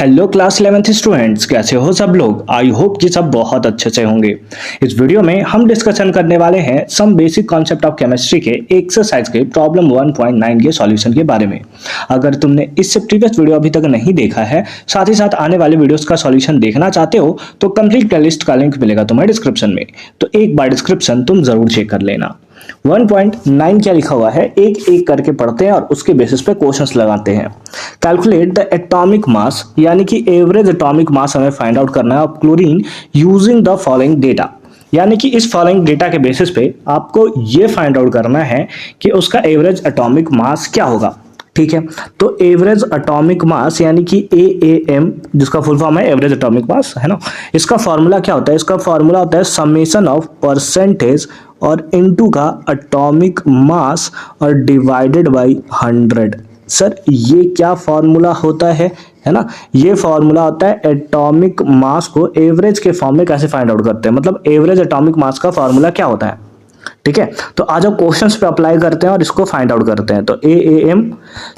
Hello class 11th students, कैसे हो सब लोग। आई होप कि सब बहुत अच्छे से होंगे। इस वीडियो में हम डिस्कशन करने वाले हैं some basic concept of chemistry के एक्सरसाइज के प्रॉब्लम 1.9 के सॉल्यूशन के बारे में। अगर तुमने इससे प्रीवियस वीडियो अभी तक नहीं देखा है, साथ ही साथ आने वाले वीडियोस का सॉल्यूशन देखना चाहते हो तो कंप्लीट प्लेलिस्ट का लिंक मिलेगा तुम्हें डिस्क्रिप्शन में, तो एक बार डिस्क्रिप्शन तुम जरूर चेक कर लेना। 1.9 क्या लिखा हुआ है, एक एक करके पढ़ते हैं और उसके बेसिस पे क्वेश्चंस लगाते हैं। कैलकुलेट द एटॉमिक मास, यानी कि एवरेज एटॉमिक मास हमें फाइंड आउट करना है of chlorine using the following data. यानी कि इस फॉलोइंग डेटा के बेसिस पे आपको ये फाइंड आउट करना है कि उसका एवरेज एटॉमिक मास क्या होगा। ठीक है, तो एवरेज एटॉमिक मास यानी कि AAM, जिसका फुल फॉर्म है एवरेज एटॉमिक मास, है ना। इसका फॉर्मूला क्या होता है, इसका फॉर्मूला होता है समेशन ऑफ परसेंटेज और इनटू का एटॉमिक मास और डिवाइडेड बाय 100। सर ये क्या फॉर्मूला होता है ना। ये फॉर्मूला होता है एटॉमिक मास को एवरेज के फॉर्म में कैसे फाइंड आउट करते हैं, मतलब एवरेज एटॉमिक मास का फॉर्मूला क्या होता है। ठीक है, तो आज हम क्वेश्चंस पे अप्लाई करते हैं और इसको फाइंड आउट करते हैं। तो AAM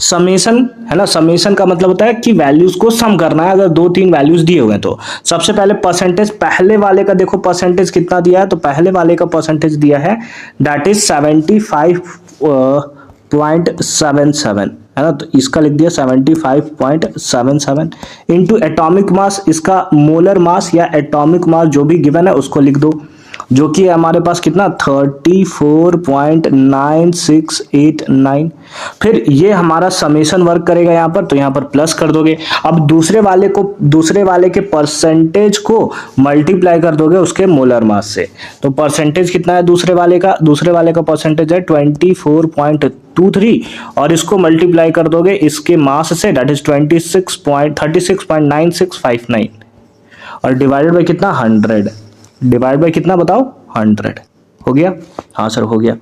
समेशन है ना, समेशन का मतलब होता है कि वैल्यूज को सम करना है। अगर दो तीन वैल्यूज दिए हुए तो सबसे पहले परसेंटेज, पहले वाले का देखो परसेंटेज कितना दिया है, तो पहले वाले का परसेंटेज दिया है दैट इज 75.77 है ना, तो इसका लिख दिया 75.77 इंटू एटॉमिक मास, इसका मोलर मास या एटॉमिक मास जो भी गिवन है उसको लिख दो, जो कि हमारे पास कितना 34.9689। फिर ये हमारा समेशन वर्क करेगा यहाँ पर, तो यहाँ पर प्लस कर दोगे। अब दूसरे वाले के परसेंटेज को मल्टीप्लाई कर दोगे उसके मोलर मास से। तो परसेंटेज कितना है दूसरे वाले का परसेंटेज है 24.23 और इसको मल्टीप्लाई कर दोगे इसके मास से, दैट इज 36.9659 और डिवाइडेड बाय कितना 100। डिवाइड बाय कितना बताओ 100। हो गया, हाँ सर हो गया।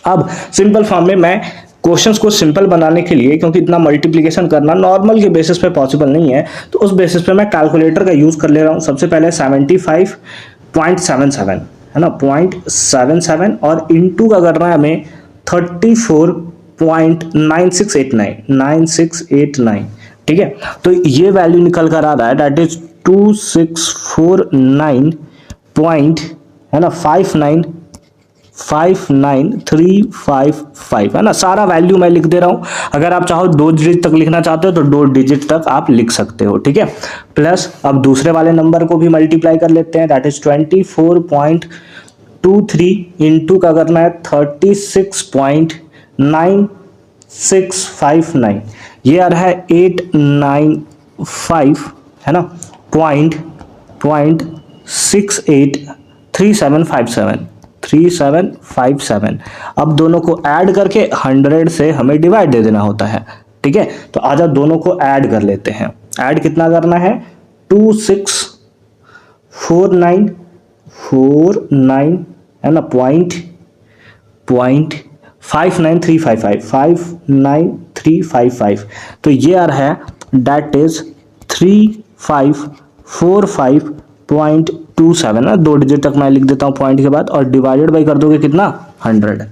अब सिंपल फॉर्म में मैं क्वेश्चंस को सिंपल बनाने के लिए, क्योंकि इतना मल्टीप्लिकेशन करना नॉर्मल के बेसिस पे पॉसिबल नहीं है, तो उस बेसिस पे मैं कैलकुलेटर का यूज कर ले रहा हूं। सबसे पहले 75.77 है ना, 0.77 और इनटू का करना है हमें 34.9689। ठीक है, तो ये वैल्यू निकल कर आ रहा है दैट इज 2649 पॉइंट है ना 5959355 है ना। सारा वैल्यू मैं लिख दे रहा हूं, अगर आप चाहो 2 डिजिट तक लिखना चाहते हो तो 2 डिजिट तक आप लिख सकते हो। ठीक है, प्लस अब दूसरे वाले नंबर को भी मल्टीप्लाई कर लेते हैं, दैट इज 24.23 इंटू का करना है 36.9659, ये आ रहा है 895 है ना, पॉइंट 383757। अब दोनों को ऐड करके 100 से हमें डिवाइड दे देना होता है। ठीक है, तो आजा दोनों को ऐड कर लेते हैं। ऐड कितना करना है 2649 है ना, पॉइंट 59355, तो ये आ रहा है दैट इज 3545.27 ना, 2 डिजिट तक मैं लिख देता हूं पॉइंट के बाद, और डिवाइडेड बाय कर दोगे कितना 100।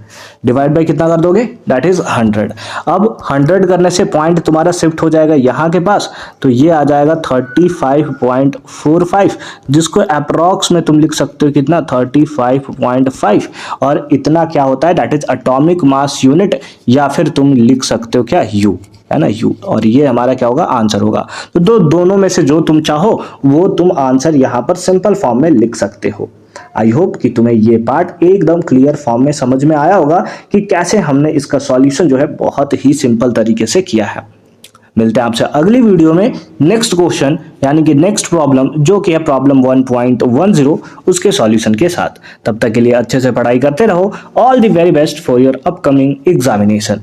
डिवाइड बाय कितना कर दोगे दैट इज 100। अब 100 करने से पॉइंट तुम्हारा शिफ्ट हो जाएगा यहाँ के पास, तो ये आ जाएगा 35.45, जिसको अप्रॉक्स में तुम लिख सकते हो कितना 35.5, और इतना क्या होता है that is atomic mass unit, या फिर तुम लिख सकते हो क्या U है ना, U, और ये हमारा क्या होगा आंसर होगा। तो दोनों में से जो तुम चाहो वो तुम आंसर यहाँ पर सिंपल फॉर्म में लिख सकते हो। आई होप कि तुम्हें ये पार्ट एकदम क्लियर फॉर्म में समझ में आया होगा कि कैसे हमने इसका सॉल्यूशन जो है बहुत ही सिंपल तरीके से किया है। मिलते हैं आपसे अगली वीडियो में नेक्स्ट क्वेश्चन यानी कि नेक्स्ट प्रॉब्लम, जो कि है प्रॉब्लम 1.10 उसके सॉल्यूशन के साथ। तब तक के लिए अच्छे से पढ़ाई करते रहो। All the very best for your upcoming examination.